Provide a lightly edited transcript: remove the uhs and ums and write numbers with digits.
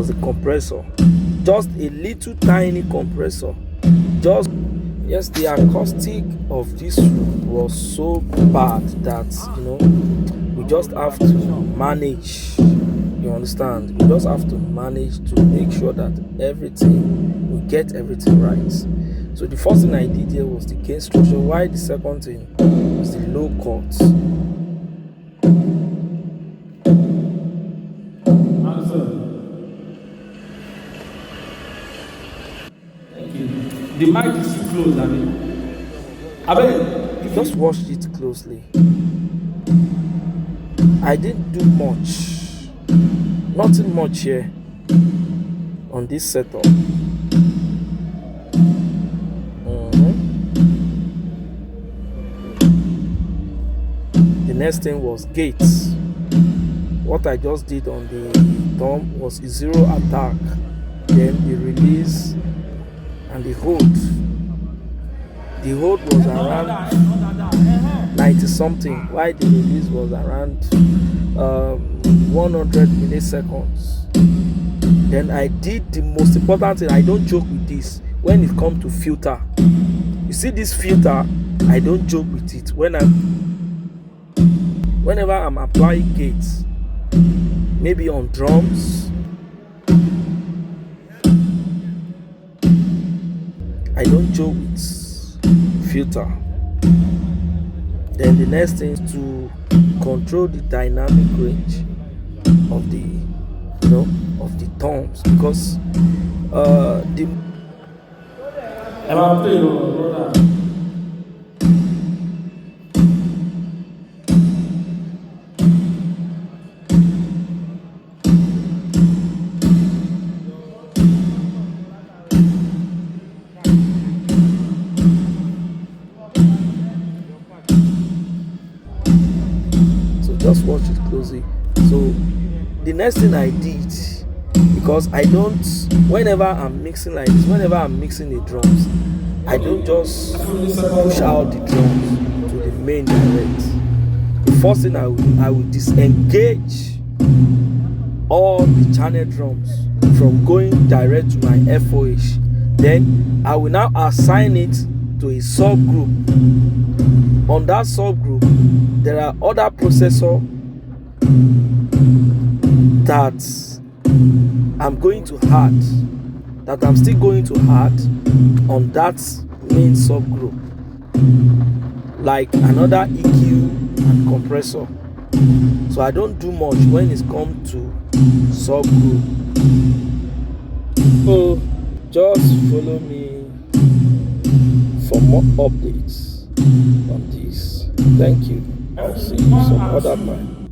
was the compressor. Just a little tiny compressor. Just, yes, the acoustic of this room was so bad that, we just have to manage. You understand? We just have to manage to make sure that we get everything right. So the first thing I did here was the gain structure, while the second thing was the low cut. Thank you. The mic is too close, I mean, just watched it closely. I didn't do much. Nothing much here on this setup. The next thing was gates. What I just did on the thumb was a zero attack, then the release and the hold. The hold was around 90 something, while the release was around 100 milliseconds. Then I did the most important thing. I don't joke with this when it comes to filter. You see this filter, I don't joke with it. Whenever I'm applying gates, maybe on drums, I don't joke with filter. Then the next thing is to control the dynamic range of the tones, because just watch it closely. So the next thing I did, because whenever I'm mixing like this, whenever I'm mixing the drums, I don't just push out the drums to the main direct. The first thing I will disengage all the channel drums from going direct to my FOH. Then I will now assign it to a subgroup. On that subgroup, there are other processors that I'm still going to add on that main subgroup, like another EQ and compressor. So I don't do much when it comes to subgroup. So just follow me for more updates on this. Thank you. I'll see you some other time.